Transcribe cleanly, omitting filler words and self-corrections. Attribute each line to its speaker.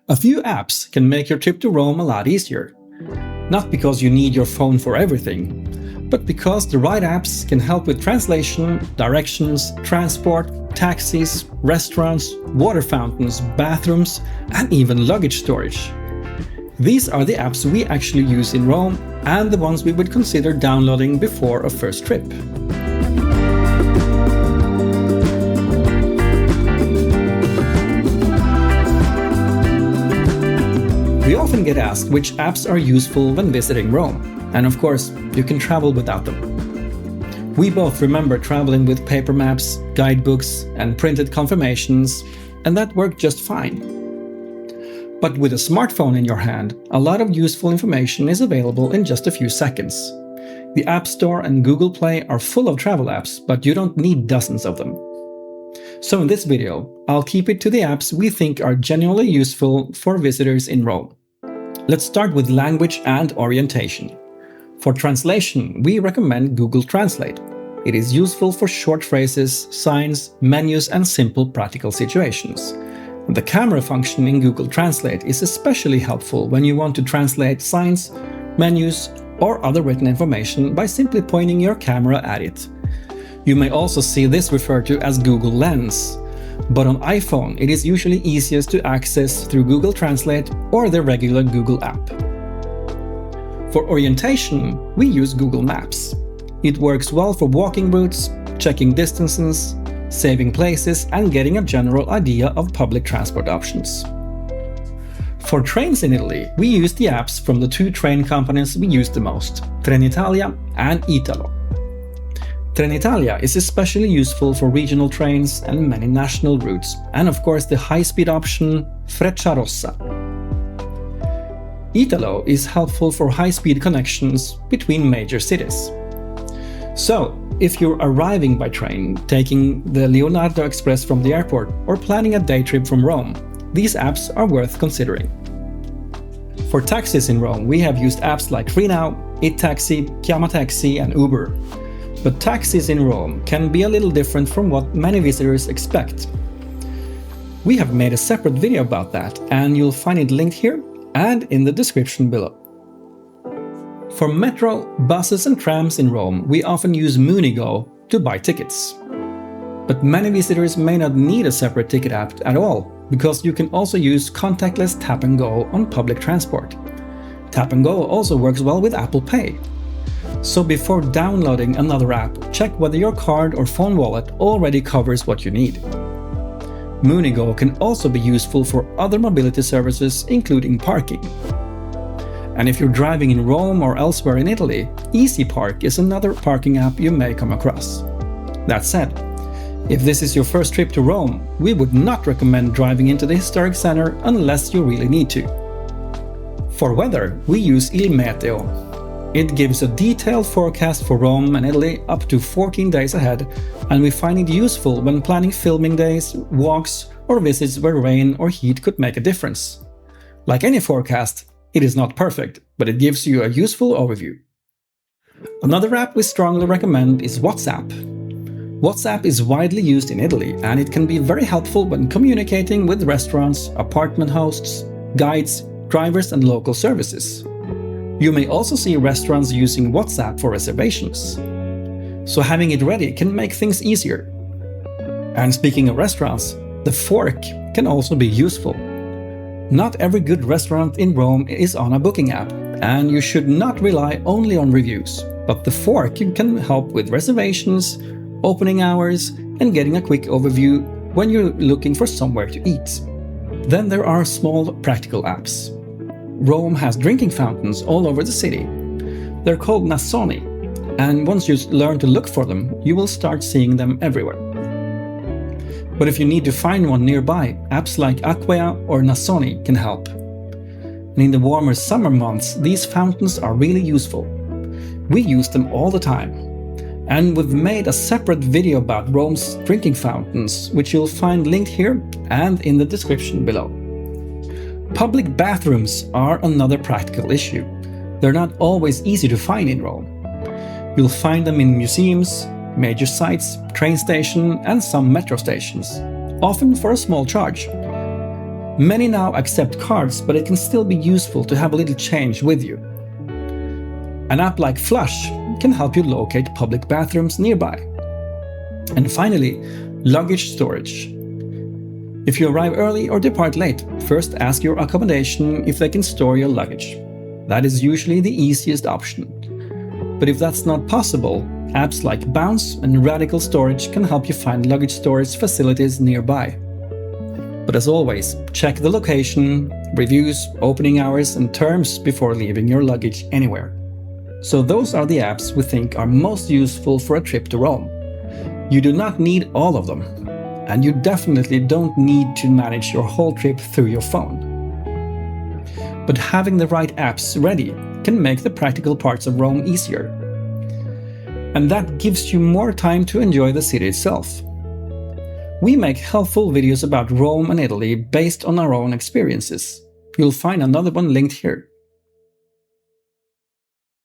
Speaker 1: A few apps can make your trip to Rome a lot easier. Not because you need your phone for everything, but because the right apps can help with translation, directions, transport, taxis, restaurants, water fountains, bathrooms, and even luggage storage. These are the apps we actually use in Rome and the ones we would consider downloading before a first trip. We often get asked which apps are useful when visiting Rome, and of course, you can travel without them. We both remember traveling with paper maps, guidebooks, and printed confirmations, and that worked just fine. But with a smartphone in your hand, a lot of useful information is available in just a few seconds. The App Store and Google Play are full of travel apps, but you don't need dozens of them. So in this video, I'll keep it to the apps we think are genuinely useful for visitors in Rome. Let's start with language and orientation. For translation, we recommend Google Translate. It is useful for short phrases, signs, menus, and simple practical situations. The camera function in Google Translate is especially helpful when you want to translate signs, menus, or other written information by simply pointing your camera at it. You may also see this referred to as Google Lens, but on iPhone it is usually easiest to access through Google Translate or the regular Google app. For orientation, we use Google Maps. It works well for walking routes, checking distances, saving places, and getting a general idea of public transport options. For trains in Italy, we use the apps from the two train companies we use the most, Trenitalia and Italo. Trenitalia is especially useful for regional trains and many national routes, and of course the high-speed option Frecciarossa. Italo is helpful for high-speed connections between major cities. So, if you're arriving by train, taking the Leonardo Express from the airport, or planning a day trip from Rome, these apps are worth considering. For taxis in Rome, we have used apps like FreeNow, itTaxi, ChiamaTaxi, and Uber. But taxis in Rome can be a little different from what many visitors expect. We have made a separate video about that, and you'll find it linked here and in the description below. For metro, buses and trams in Rome, we often use MooneyGo to buy tickets. But many visitors may not need a separate ticket app at all, because you can also use contactless Tap and Go on public transport. Tap and Go also works well with Apple Pay. So before downloading another app, check whether your card or phone wallet already covers what you need. MooneyGo can also be useful for other mobility services, including parking. And if you're driving in Rome or elsewhere in Italy, EasyPark is another parking app you may come across. That said, if this is your first trip to Rome, we would not recommend driving into the historic center unless you really need to. For weather, we use Il Meteo. It gives a detailed forecast for Rome and Italy up to 14 days ahead, and we find it useful when planning filming days, walks, or visits where rain or heat could make a difference. Like any forecast, it is not perfect, but it gives you a useful overview. Another app we strongly recommend is WhatsApp. WhatsApp is widely used in Italy, and it can be very helpful when communicating with restaurants, apartment hosts, guides, drivers, and local services. You may also see restaurants using WhatsApp for reservations. So having it ready can make things easier. And speaking of restaurants, TheFork can also be useful. Not every good restaurant in Rome is on a booking app, and you should not rely only on reviews, but TheFork can help with reservations, opening hours, and getting a quick overview when you're looking for somewhere to eat. Then there are small practical apps. Rome has drinking fountains all over the city. They're called Nasoni, and once you learn to look for them, you will start seeing them everywhere. But if you need to find one nearby, apps like Acquea or Nasoni can help. And in the warmer summer months, these fountains are really useful. We use them all the time. And we've made a separate video about Rome's drinking fountains, which you'll find linked here and in the description below. Public bathrooms are another practical issue. They're not always easy to find in Rome. You'll find them in museums, major sites, train stations, and some metro stations, often for a small charge. Many now accept cards, but it can still be useful to have a little change with you. An app like Flush can help you locate public bathrooms nearby. And finally, luggage storage. If you arrive early or depart late, first ask your accommodation if they can store your luggage. That is usually the easiest option. But if that's not possible, apps like Bounce and Radical Storage can help you find luggage storage facilities nearby. But as always, check the location, reviews, opening hours and terms before leaving your luggage anywhere. So those are the apps we think are most useful for a trip to Rome. You do not need all of them, and you definitely don't need to manage your whole trip through your phone. But having the right apps ready can make the practical parts of Rome easier. And that gives you more time to enjoy the city itself. We make helpful videos about Rome and Italy based on our own experiences. You'll find another one linked here.